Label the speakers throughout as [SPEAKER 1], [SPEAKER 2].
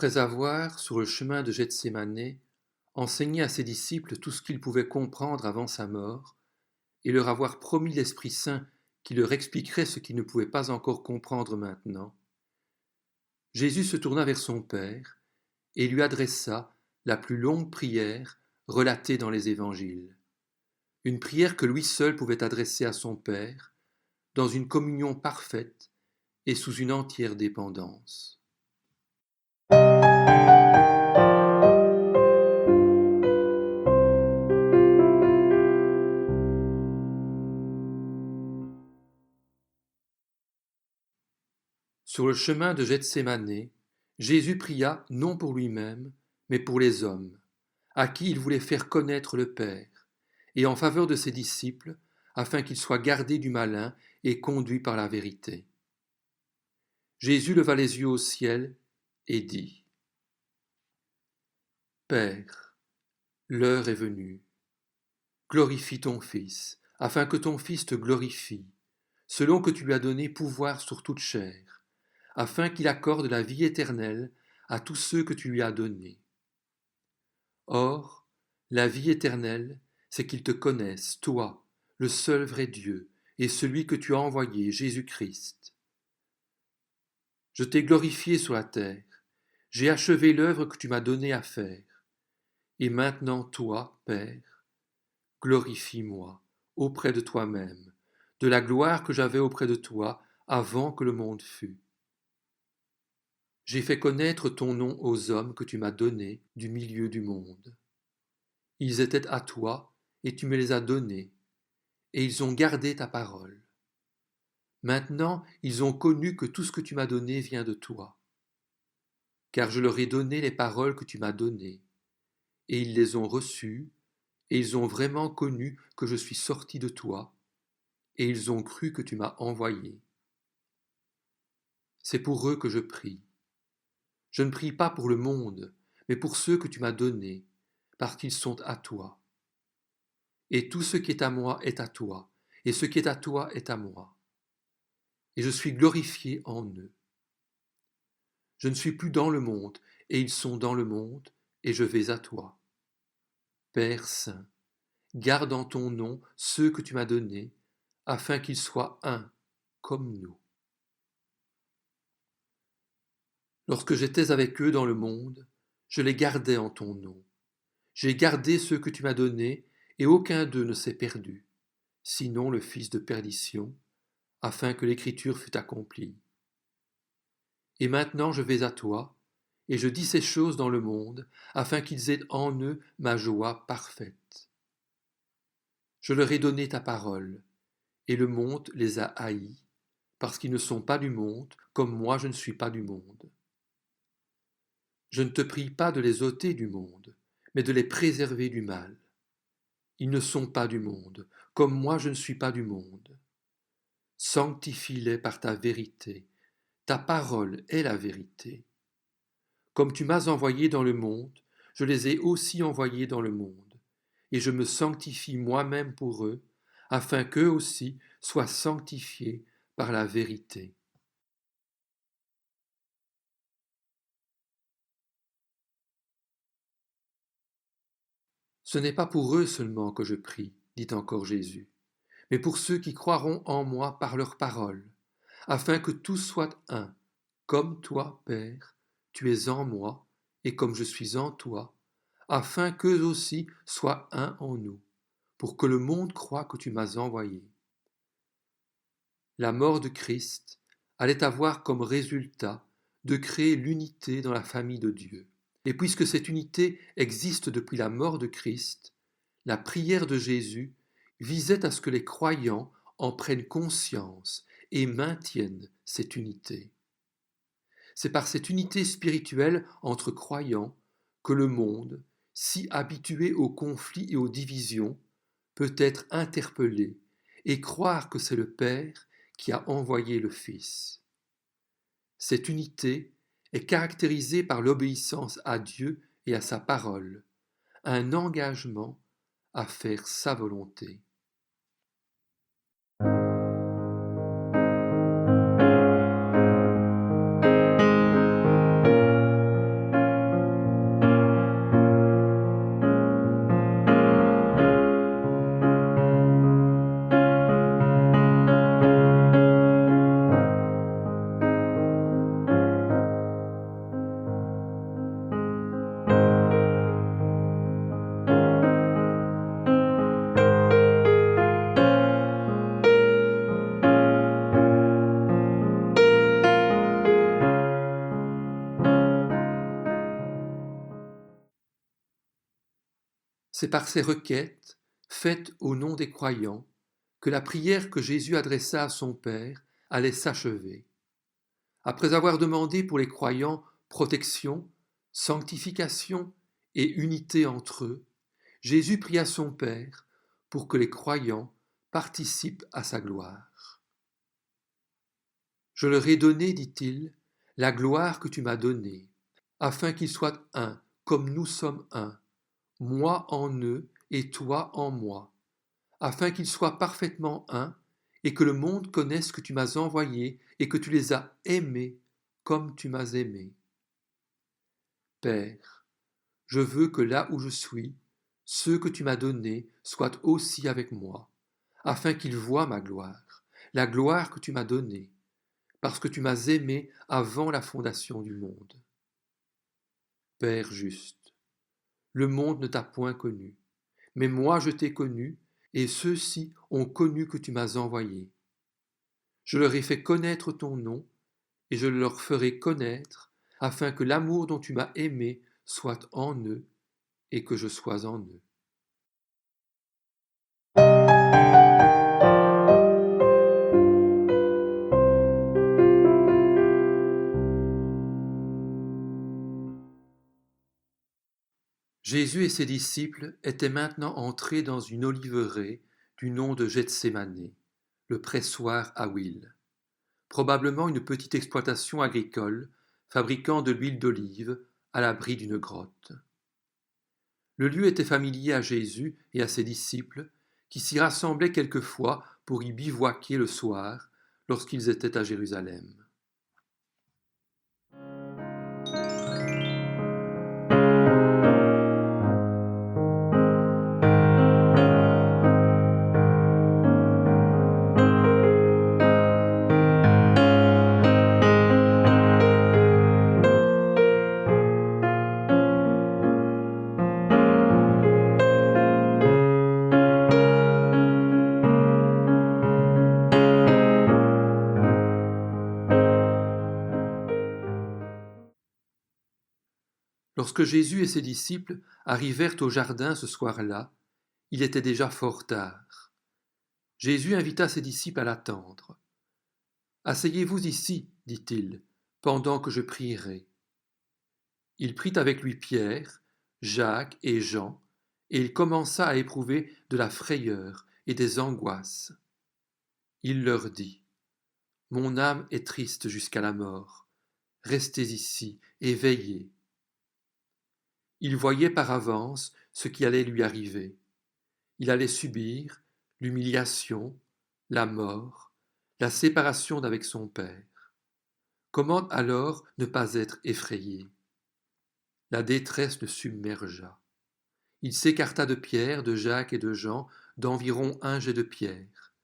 [SPEAKER 1] Après avoir, sur le chemin de Gethsémané, enseigné à ses disciples tout ce qu'ils pouvaient comprendre avant sa mort, et leur avoir promis l'Esprit Saint qui leur expliquerait ce qu'ils ne pouvaient pas encore comprendre maintenant, Jésus se tourna vers son Père et lui adressa la plus longue prière relatée dans les évangiles. Une prière que lui seul pouvait adresser à son Père, dans une communion parfaite et sous une entière dépendance. Sur le chemin de Gethsémané, Jésus pria non pour lui-même, mais pour les hommes, à qui il voulait faire connaître le Père, et en faveur de ses disciples, afin qu'ils soient gardés du malin et conduits par la vérité. Jésus leva les yeux au ciel et dit : Père, l'heure est venue. Glorifie ton Fils, afin que ton Fils te glorifie, selon que tu lui as donné pouvoir sur toute chair, afin qu'il accorde la vie éternelle à tous ceux que tu lui as donnés. Or, la vie éternelle, c'est qu'ils te connaissent, toi, le seul vrai Dieu, et celui que tu as envoyé, Jésus-Christ. Je t'ai glorifié sur la terre, j'ai achevé l'œuvre que tu m'as donnée à faire. Et maintenant, toi, Père, glorifie-moi auprès de toi-même, de la gloire que j'avais auprès de toi avant que le monde fût. J'ai fait connaître ton nom aux hommes que tu m'as donnés du milieu du monde. Ils étaient à toi, et tu me les as donnés, et ils ont gardé ta parole. Maintenant, ils ont connu que tout ce que tu m'as donné vient de toi. Car je leur ai donné les paroles que tu m'as données, et ils les ont reçues, et ils ont vraiment connu que je suis sorti de toi, et ils ont cru que tu m'as envoyé. C'est pour eux que je prie. Je ne prie pas pour le monde, mais pour ceux que tu m'as donnés, parce qu'ils sont à toi. Et tout ce qui est à moi est à toi, et ce qui est à toi est à moi. Et je suis glorifié en eux. Je ne suis plus dans le monde, et ils sont dans le monde, et je vais à toi. Père Saint, garde en ton nom ceux que tu m'as donnés, afin qu'ils soient un, comme nous. Lorsque j'étais avec eux dans le monde, je les gardais en ton nom. J'ai gardé ceux que tu m'as donnés, et aucun d'eux ne s'est perdu, sinon le fils de perdition, afin que l'écriture fût accomplie. Et maintenant je vais à toi, et je dis ces choses dans le monde, afin qu'ils aient en eux ma joie parfaite. Je leur ai donné ta parole, et le monde les a haïs, parce qu'ils ne sont pas du monde, comme moi je ne suis pas du monde. Je ne te prie pas de les ôter du monde, mais de les préserver du mal. Ils ne sont pas du monde, comme moi je ne suis pas du monde. Sanctifie-les par ta vérité. Ta parole est la vérité. Comme tu m'as envoyé dans le monde, je les ai aussi envoyés dans le monde, et je me sanctifie moi-même pour eux, afin qu'eux aussi soient sanctifiés par la vérité. Ce n'est pas pour eux seulement que je prie, dit encore Jésus, mais pour ceux qui croiront en moi par leur parole, afin que tous soient un, comme toi, Père, tu es en moi, et comme je suis en toi, afin qu'eux aussi soient un en nous, pour que le monde croie que tu m'as envoyé. La mort de Christ allait avoir comme résultat de créer l'unité dans la famille de Dieu. Et puisque cette unité existe depuis la mort de Christ, la prière de Jésus visait à ce que les croyants en prennent conscience et maintiennent cette unité. C'est par cette unité spirituelle entre croyants que le monde, si habitué aux conflits et aux divisions, peut être interpellé et croire que c'est le Père qui a envoyé le Fils. Cette unité est caractérisée par l'obéissance à Dieu et à sa parole, un engagement à faire sa volonté. C'est par ces requêtes, faites au nom des croyants, que la prière que Jésus adressa à son Père allait s'achever. Après avoir demandé pour les croyants protection, sanctification et unité entre eux, Jésus pria son Père pour que les croyants participent à sa gloire. Je leur ai donné, dit-il, la gloire que tu m'as donnée, afin qu'ils soient un, comme nous sommes un, moi en eux et toi en moi, afin qu'ils soient parfaitement un, et que le monde connaisse que tu m'as envoyé et que tu les as aimés comme tu m'as aimé. Père, je veux que là où je suis, ceux que tu m'as donnés soient aussi avec moi, afin qu'ils voient ma gloire, la gloire que tu m'as donnée, parce que tu m'as aimé avant la fondation du monde. Père juste, le monde ne t'a point connu, mais moi je t'ai connu, et ceux-ci ont connu que tu m'as envoyé. Je leur ai fait connaître ton nom, et je le leur ferai connaître, afin que l'amour dont tu m'as aimé soit en eux, et que je sois en eux. Jésus et ses disciples étaient maintenant entrés dans une oliveraie du nom de Gethsémané, le pressoir à huile, probablement une petite exploitation agricole fabriquant de l'huile d'olive à l'abri d'une grotte. Le lieu était familier à Jésus et à ses disciples, qui s'y rassemblaient quelquefois pour y bivouaquer le soir lorsqu'ils étaient à Jérusalem. Lorsque Jésus et ses disciples arrivèrent au jardin ce soir-là, il était déjà fort tard. Jésus invita ses disciples à l'attendre. « Asseyez-vous ici, dit-il, pendant que je prierai. » Il prit avec lui Pierre, Jacques et Jean, et il commença à éprouver de la frayeur et des angoisses. Il leur dit : « Mon âme est triste jusqu'à la mort. Restez ici et veillez. » Il voyait par avance ce qui allait lui arriver. Il allait subir l'humiliation, la mort, la séparation d'avec son Père. Comment alors ne pas être effrayé ? La détresse le submergea. Il s'écarta de Pierre, de Jacques et de Jean d'environ un jet de pierre,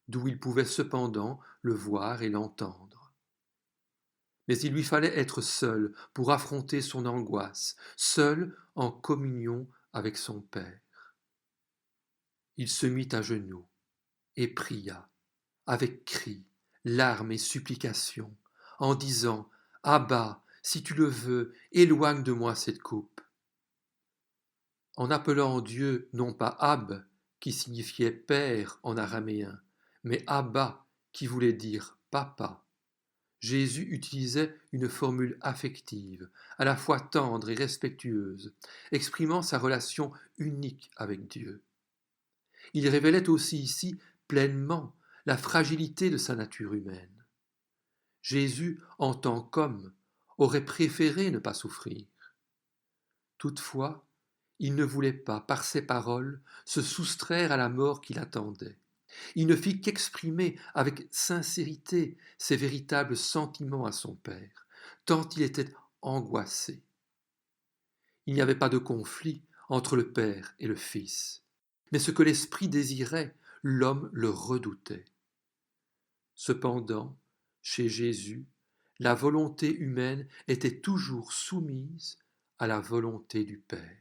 [SPEAKER 1] d'où il pouvait cependant le voir et l'entendre. Mais il lui fallait être seul pour affronter son angoisse, seul en communion avec son Père. Il se mit à genoux et pria, avec cris, larmes et supplications, en disant : « Abba, si tu le veux, éloigne de moi cette coupe. » En appelant Dieu non pas Ab, qui signifiait père en araméen, mais Abba, qui voulait dire papa, Jésus utilisait une formule affective, à la fois tendre et respectueuse, exprimant sa relation unique avec Dieu. Il révélait aussi ici pleinement la fragilité de sa nature humaine. Jésus, en tant qu'homme, aurait préféré ne pas souffrir. Toutefois, il ne voulait pas, par ses paroles, se soustraire à la mort qui l'attendait. Il ne fit qu'exprimer avec sincérité ses véritables sentiments à son Père, tant il était angoissé. Il n'y avait pas de conflit entre le Père et le Fils, mais ce que l'Esprit désirait, l'homme le redoutait. Cependant, chez Jésus, la volonté humaine était toujours soumise à la volonté du Père.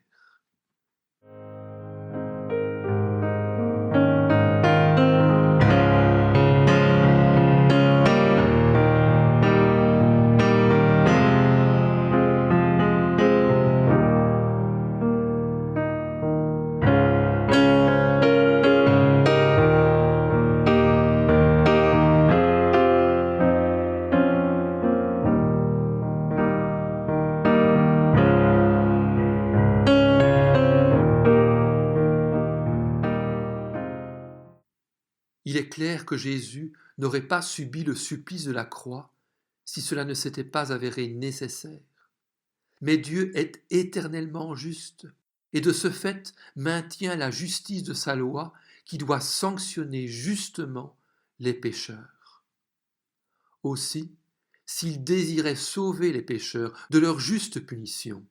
[SPEAKER 1] Il est clair que Jésus n'aurait pas subi le supplice de la croix si cela ne s'était pas avéré nécessaire. Mais Dieu est éternellement juste et de ce fait maintient la justice de sa loi qui doit sanctionner justement les pécheurs. Aussi, s'il désirait sauver les pécheurs de leur juste punition,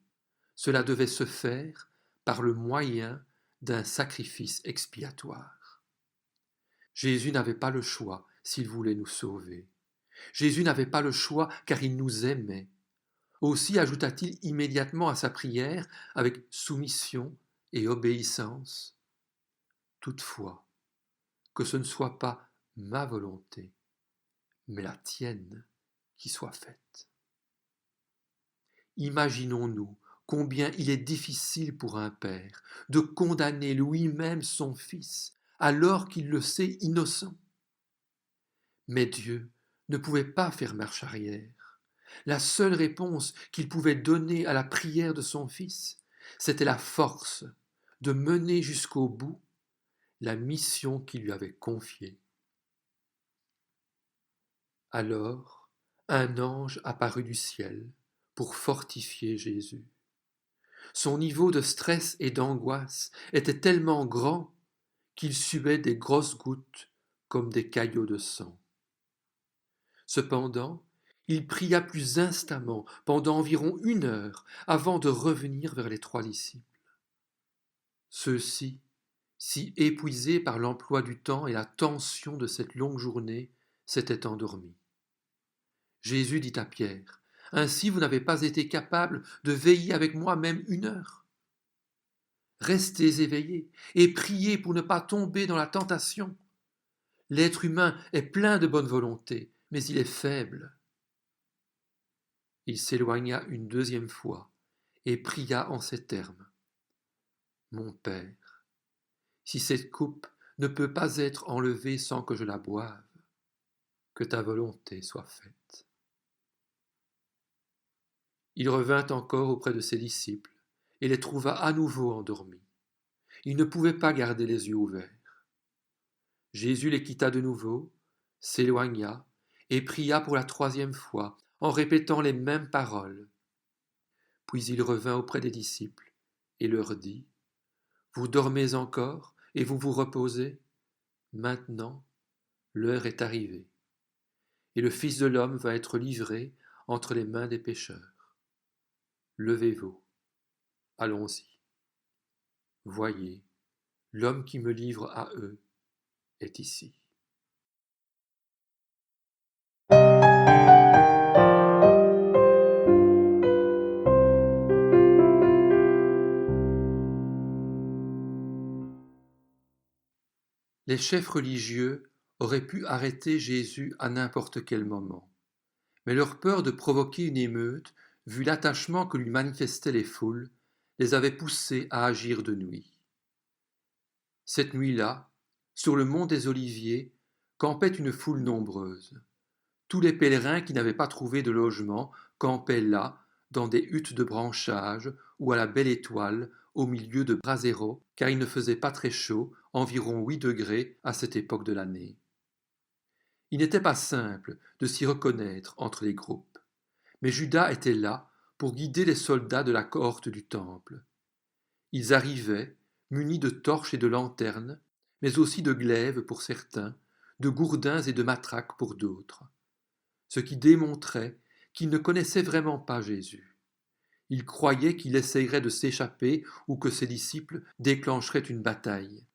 [SPEAKER 1] cela devait se faire par le moyen d'un sacrifice expiatoire. Jésus n'avait pas le choix s'il voulait nous sauver. Jésus n'avait pas le choix car il nous aimait. Aussi ajouta-t-il immédiatement à sa prière avec soumission et obéissance. Toutefois, que ce ne soit pas ma volonté, mais la tienne qui soit faite. Imaginons-nous combien il est difficile pour un père de condamner lui-même son fils alors qu'il le sait innocent. Mais Dieu ne pouvait pas faire marche arrière. La seule réponse qu'il pouvait donner à la prière de son fils, c'était la force de mener jusqu'au bout la mission qu'il lui avait confiée. Alors, un ange apparut du ciel pour fortifier Jésus. Son niveau de stress et d'angoisse était tellement grand qu'il suait des grosses gouttes comme des caillots de sang. Cependant, il pria plus instamment pendant environ 1 heure avant de revenir vers les 3 disciples. Ceux-ci, si épuisés par l'emploi du temps et la tension de cette longue journée, s'étaient endormis. Jésus dit à Pierre, « Ainsi vous n'avez pas été capable de veiller avec moi même 1 heure. Restez éveillés et priez pour ne pas tomber dans la tentation. L'être humain est plein de bonne volonté, mais il est faible. » Il s'éloigna une 2e fois et pria en ces termes. « Mon Père, si cette coupe ne peut pas être enlevée sans que je la boive, que ta volonté soit faite. » Il revint encore auprès de ses disciples et les trouva à nouveau endormis. Il ne pouvait pas garder les yeux ouverts. Jésus les quitta de nouveau, s'éloigna et pria pour la 3e fois en répétant les mêmes paroles. Puis il revint auprès des disciples et leur dit, « Vous dormez encore et vous vous reposez? Maintenant, l'heure est arrivée, et le Fils de l'homme va être livré entre les mains des pécheurs. Levez-vous, allons-y. Voyez, l'homme qui me livre à eux est ici. » Les chefs religieux auraient pu arrêter Jésus à n'importe quel moment, mais leur peur de provoquer une émeute, vu l'attachement que lui manifestaient les foules, les avait poussés à agir de nuit. Cette nuit-là, sur le mont des Oliviers, campait une foule nombreuse. Tous les pèlerins qui n'avaient pas trouvé de logement campaient là, dans des huttes de branchages ou à la belle étoile, au milieu de braseros, car il ne faisait pas très chaud, environ 8 degrés à cette époque de l'année. Il n'était pas simple de s'y reconnaître entre les groupes, mais Judas était là pour guider les soldats de la cohorte du temple. Ils arrivaient, munis de torches et de lanternes, mais aussi de glaives pour certains, de gourdins et de matraques pour d'autres, ce qui démontrait qu'ils ne connaissaient vraiment pas Jésus. Ils croyaient qu'il essayerait de s'échapper ou que ses disciples déclencheraient une bataille.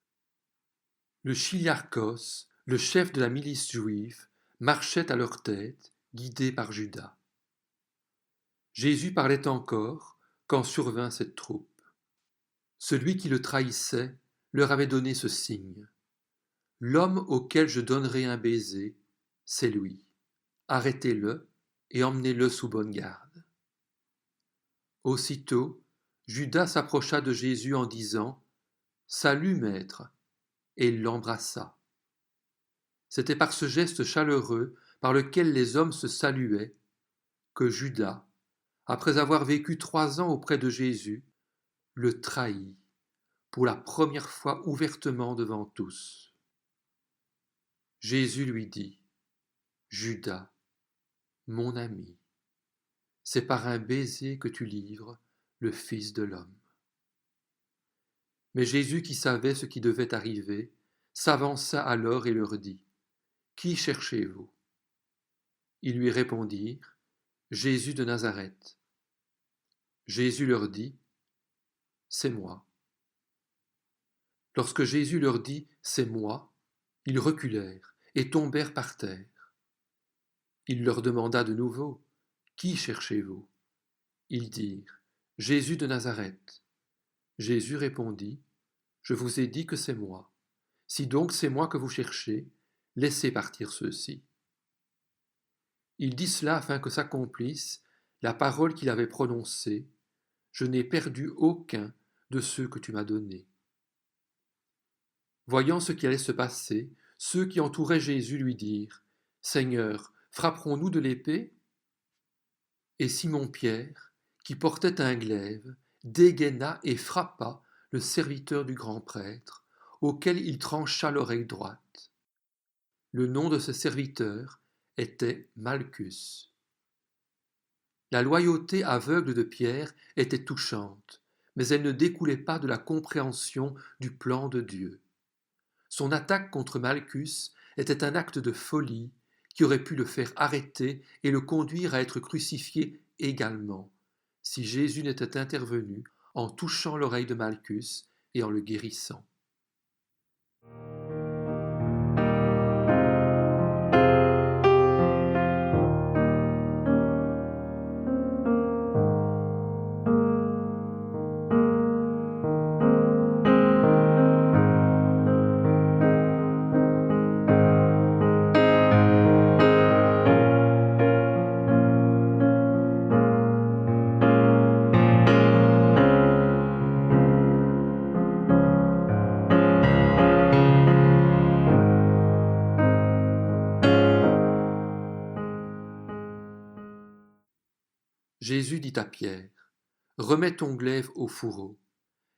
[SPEAKER 1] Le Chiliarchos, le chef de la milice juive, marchait à leur tête, guidé par Judas. Jésus parlait encore quand survint cette troupe. Celui qui le trahissait leur avait donné ce signe. « L'homme auquel je donnerai un baiser, c'est lui. Arrêtez-le et emmenez-le sous bonne garde. » Aussitôt, Judas s'approcha de Jésus en disant « Salut, maître !» et il l'embrassa. C'était par ce geste chaleureux par lequel les hommes se saluaient que Judas, après avoir vécu 3 ans auprès de Jésus, le trahit pour la première fois ouvertement devant tous. Jésus lui dit, Judas, mon ami, c'est par un baiser que tu livres le Fils de l'homme. Mais Jésus, qui savait ce qui devait arriver, s'avança alors et leur dit, Qui cherchez-vous? Ils lui répondirent, Jésus de Nazareth. Jésus leur dit, C'est moi. Lorsque Jésus leur dit, C'est moi, ils reculèrent et tombèrent par terre. Il leur demanda de nouveau, Qui cherchez-vous? Ils dirent, Jésus de Nazareth. Jésus répondit, Je vous ai dit que c'est moi. Si donc c'est moi que vous cherchez, laissez partir ceux-ci. Il dit cela afin que s'accomplisse la parole qu'il avait prononcée, Je n'ai perdu aucun de ceux que tu m'as donnés. Voyant ce qui allait se passer, ceux qui entouraient Jésus lui dirent, Seigneur, frapperons-nous de l'épée? Et Simon-Pierre, qui portait un glaive, dégaina et frappa le serviteur du grand prêtre, auquel il trancha l'oreille droite. Le nom de ce serviteur était Malchus. La loyauté aveugle de Pierre était touchante, mais elle ne découlait pas de la compréhension du plan de Dieu. Son attaque contre Malchus était un acte de folie qui aurait pu le faire arrêter et le conduire à être crucifié également, si Jésus n'était intervenu en touchant l'oreille de Malchus et en le guérissant. Jésus dit à Pierre, Remets ton glaive au fourreau,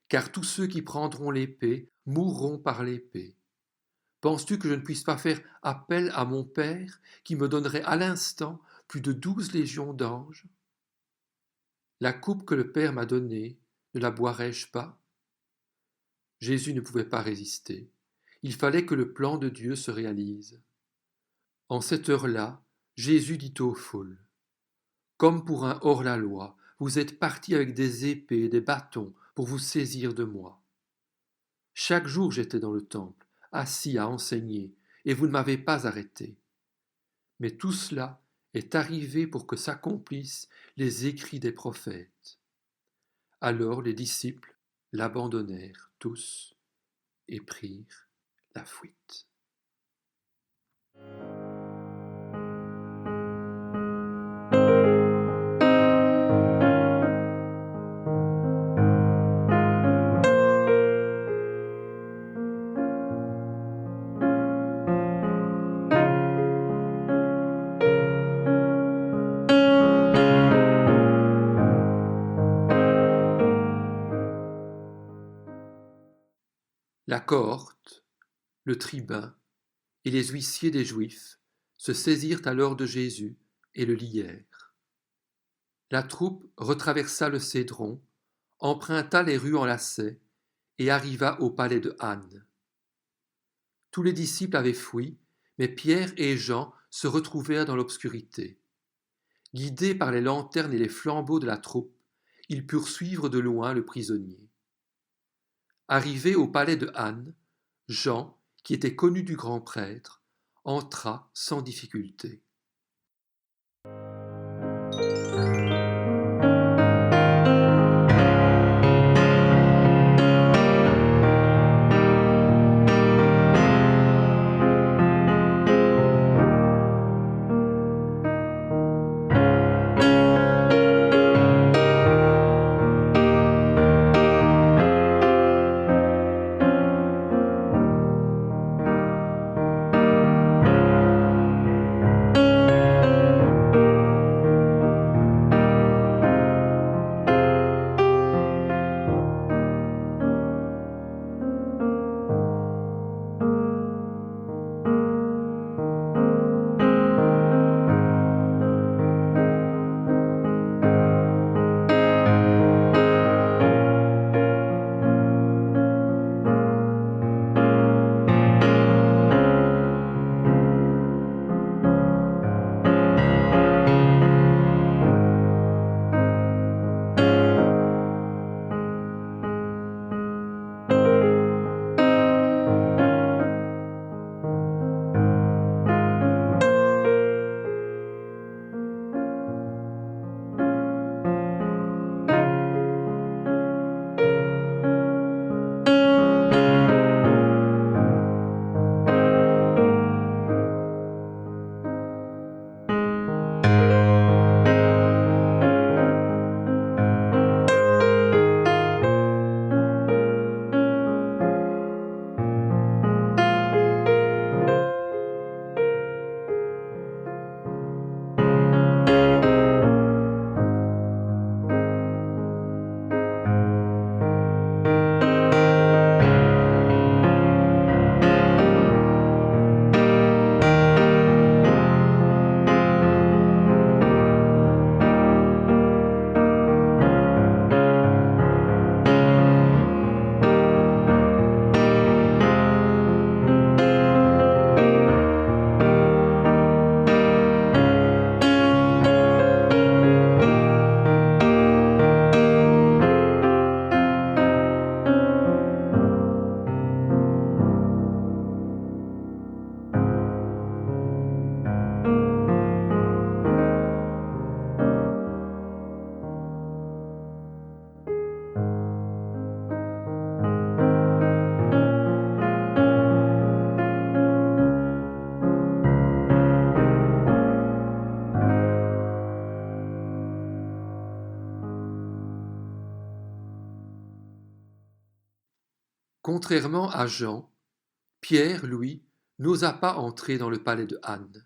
[SPEAKER 1] car tous ceux qui prendront l'épée mourront par l'épée. Penses-tu que je ne puisse pas faire appel à mon Père, qui me donnerait à l'instant plus de 12 légions d'anges? La coupe que le Père m'a donnée, ne la boirai-je pas? Jésus ne pouvait pas résister. Il fallait que le plan de Dieu se réalise. En cette heure-là, Jésus dit aux foules, Comme pour un hors-la-loi, vous êtes partis avec des épées et des bâtons pour vous saisir de moi. Chaque jour j'étais dans le temple, assis à enseigner, et vous ne m'avez pas arrêté. Mais tout cela est arrivé pour que s'accomplissent les écrits des prophètes. Alors les disciples l'abandonnèrent tous et prirent la fuite. La cohorte, le tribun et les huissiers des Juifs se saisirent alors de Jésus et le lièrent. La troupe retraversa le Cédron, emprunta les rues en lacets et arriva au palais de Anne. Tous les disciples avaient fui, mais Pierre et Jean se retrouvèrent dans l'obscurité. Guidés par les lanternes et les flambeaux de la troupe, ils purent suivre de loin le prisonnier. Arrivé au palais de Anne, Jean, qui était connu du grand prêtre, entra sans difficulté. Contrairement à Jean, Pierre, lui, n'osa pas entrer dans le palais de Anne.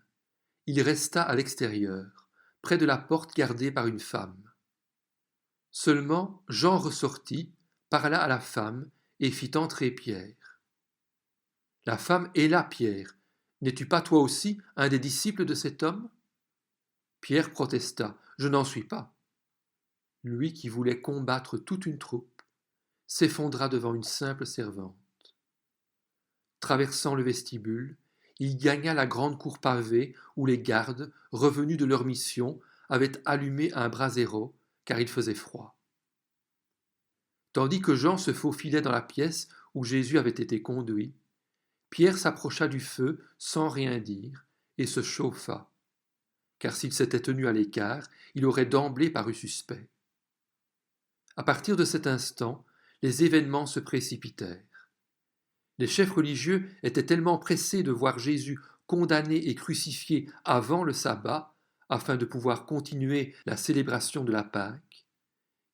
[SPEAKER 1] Il resta à l'extérieur, près de la porte gardée par une femme. Seulement Jean ressortit, parla à la femme et fit entrer Pierre. La femme héla Pierre. N'es-tu pas toi aussi un des disciples de cet homme? Pierre protesta. Je n'en suis pas. Lui qui voulait combattre toute une troupe s'effondra devant une simple servante. Traversant le vestibule, il gagna la grande cour pavée où les gardes, revenus de leur mission, avaient allumé un brasero car il faisait froid. Tandis que Jean se faufilait dans la pièce où Jésus avait été conduit, Pierre s'approcha du feu sans rien dire et se chauffa, car s'il s'était tenu à l'écart, il aurait d'emblée paru suspect. À partir de cet instant, les événements se précipitèrent. Les chefs religieux étaient tellement pressés de voir Jésus condamné et crucifié avant le sabbat, afin de pouvoir continuer la célébration de la Pâque,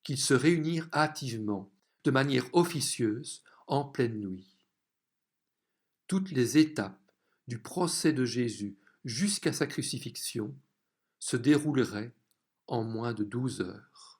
[SPEAKER 1] qu'ils se réunirent hâtivement, de manière officieuse, en pleine nuit. Toutes les étapes du procès de Jésus jusqu'à sa crucifixion se dérouleraient en moins de 12 heures.